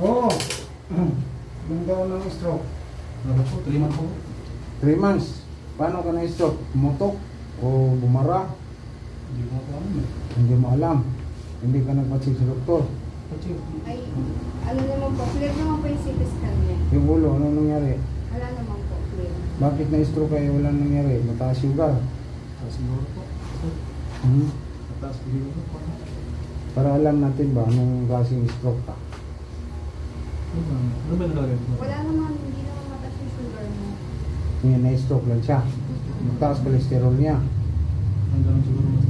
Oo. Ilang taon ng stroke? Ano po? 3 months po. 3 months. Paano ka na-stroke? Mutok? O bumara? Hindi ko alam eh. Hindi mo alam. Hindi ka nagpatsig sa doktor. Ay, ano naman po, clear naman po yung CT scan niya. Yung ulo, ano nangyari? Wala naman po, clear. Bakit na-stroke kayo? Wala nangyari. Mataas sugar. Mataas siguro po. Hmm? Mataas siguro po. Para alam natin ba anong klaseng stroke ka? Ano ba nakalagay po? Wala naman, hindi naman mataas yung sugar mo. Ngayon na-stroke lang siya. Mataas cholesterol niya. Ang ganun siguro mas.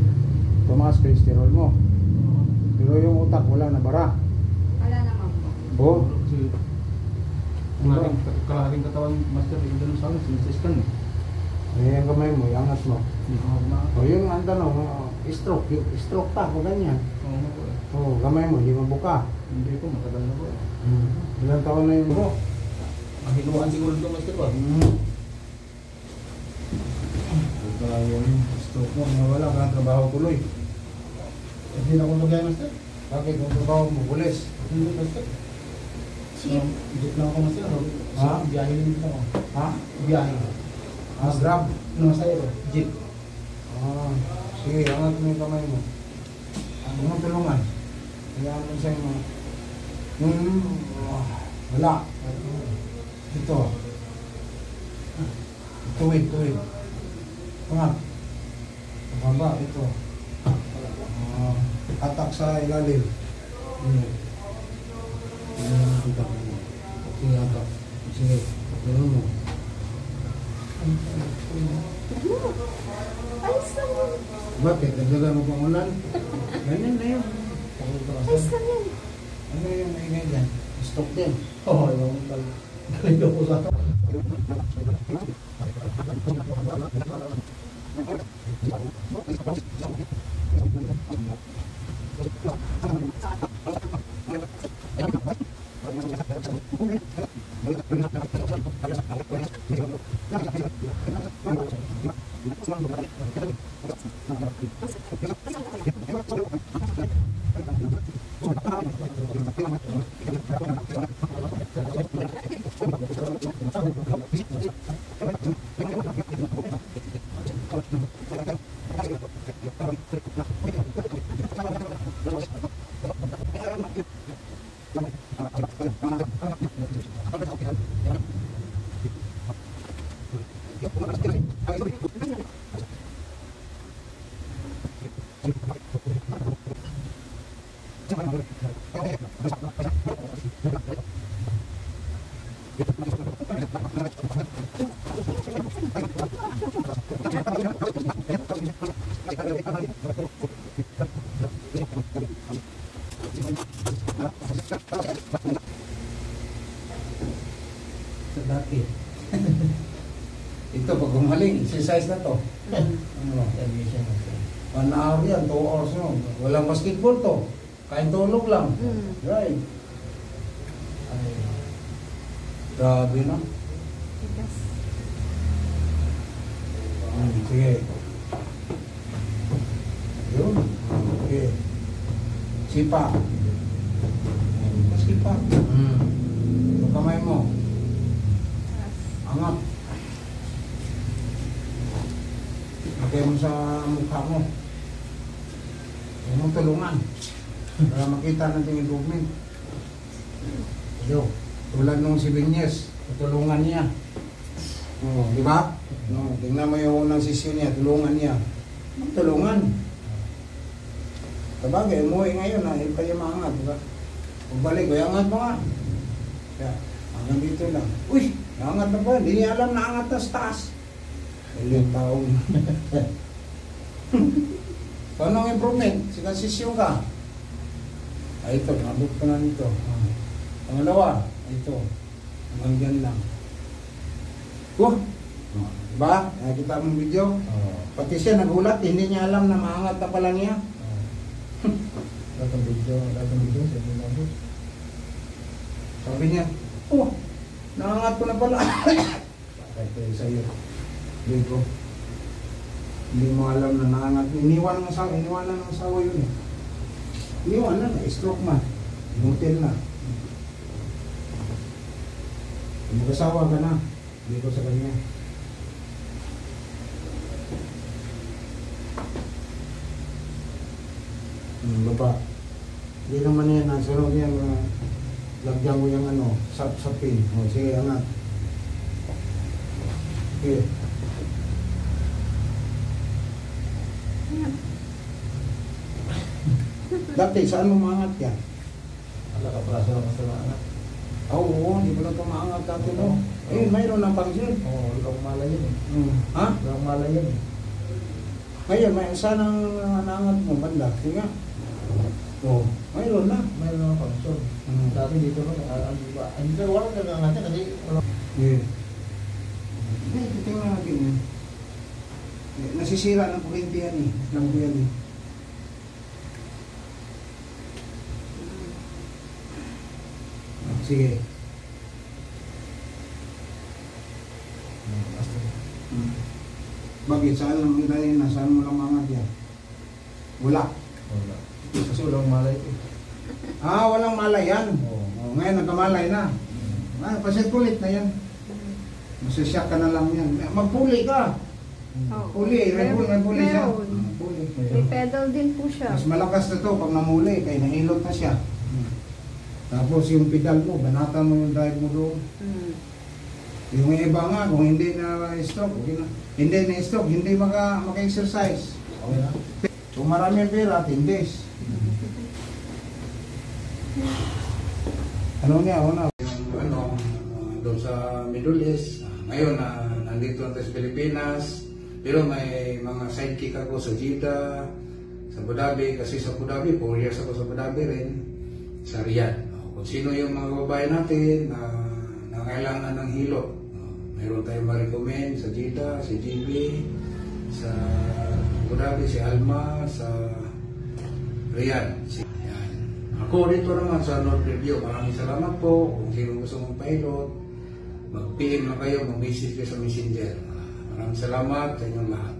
Tumaas cholesterol mo. Pero yung utak wala na bara. Wala naman po. Oo. Kasi kalahating katawan master, yung ganun sa akin, sinisiskan eh. Eh, ang kamay mo, iangat mo. Hindi ko ako O yung ang tanong, stroke. Stroke ta, kung ganyan. Oo nga po eh. O, kamay mo, hindi mabuka. Hindi po, matagal na po eh. Ilang taon na yun mo? Mahinuan siguro ito master ba? Kaya yung stroke mo, wala ka ng trabaho tuloy. Hindi na ako lagay master. Bakit ang trabaho mo, pulis? Hindi master. Chief. Jeep lang ako master. Ha? Biyahe din ako. Ha? Biyahe. Grab? Ano masaya ko? Jeep. Sige, angat mo yung kamay mo. Ano mo tulungan? Kaya mo sa'yo mo. Wala. Ito. Tuwid. Angat. Baba, ito. Atak sa ilalim. Sige, atak. Sige, tulungan mo. Ayos lang yun. Bakit? Nagdaga mo pang ulan? Ganyan na yun. Ayos lang yun. Ano yung ingay dyan? Stop din. Oo, yung galing ko po sa ito. Dati. Ito, pag gumaling, exercise na to. Ano? 1 hour yan, 2 hours no. Walang basketball to. Kain tulog lang. Right. Ay. Grabe na. Tigas. Sige. Yun. Okay. Sipa. Sipa. Ito kamay mo. Angat. Lagay mo sa mukha mo. Huwag mong tulungan. Para makita natin yung improvement. Yo, tulad nung si Vinyes, tutulungan niya. Di ba? Tingnan mo yung unang session niya, tulungan niya. Tulungan. Sabagay, umuwi ngayon na, hindi pa niya maangat. Diba? Pagbalik, angat mo nga. Kaya, hanggang dito lang. Uy, naangat na ba? Hindi niya alam na angat na sa taas. Ilang taong. So, anong improvement? Sinasisyon ka. Ay, ito, nabot ko na nito. Pangalawa, ito. Hanggang lang. Diba? Nakikita mong video? Pati siya nagulat, hindi niya alam na maangat na pala niya. Datang video, sabi na po. Sabi niya, naangat ko na pala. Bakit kayo sa'yo? Digo. Hindi mo alam na naangat. Iniwanan ng asawa yun eh. Iniwanan na, stroke man. Inutil na. Mag-asawa ka na. Hindi ko sa kanya. Baba. Hindi naman yan. Nasa loob yan. Lagyan mo yung ano, sap-sapin. O, sige, anak. Sige. Dati, saan mo maangat yan? Wala ka para sa mga anak. Oo, hindi mo lang ito maangat dati mo. Eh, mayroon ng pangsil. Oo, wala akong malay yun eh. Ha? Wala akong malay yun eh. Ngayon, may saan ang naangat mo, banda? Sige nga. Oo, mayroon na. Mayroon naman pangsyon. Dati dito no, hindi ka wala nagangatan kasi wala. Yeah. Eh, titingnan natin yan. Eh, nasisira ng kuryente yan eh. Lang ko yan eh. Sige. Bakit? Saan lang kita yun? Saan mo lang mangat yan? Wala. Wala. Kasi wala akong malay eh. Ah, walang malay yan. Oo. Oh, ngayon nagkamalay na. Ah, pasikulit na yan. Masasyak ka na lang yan. Magpuli ka. Oh. Puli. May puli siya. Meron. Puli. May pedal din po siya. Mas malakas na to pag namuli. Kaya nahilot na siya. Tapos yung pedal mo, banatan mo yung drive mo doon. Yung iba nga, kung hindi na stroke, okay na. Hindi na stroke, hindi maka-exercise. Okay na. Kung marami ang pera, 10 days. Ano niya, una? Yung ano, doon sa Middle East. Ngayon, nandito na sa Pilipinas. Pero may mga sidekick ako sa Jeddah, sa Abu Dhabi. Kasi sa Abu Dhabi, 4 years ako sa Abu Dhabi rin. Sa Riyadh. Kung sino yung mga babae natin na nangailangan ng hilo. Mayroon tayong ma-recommend sa Jeddah, si GB, sa Abu Dhabi, si Alma, sa Riyadh. Yan. Ako dito naman sa North Review, maraming salamat po. Kung sino gusto mong pilot, mag-PM na kayo, mag-message kayo sa Messenger. Maraming salamat sa inyong lahat.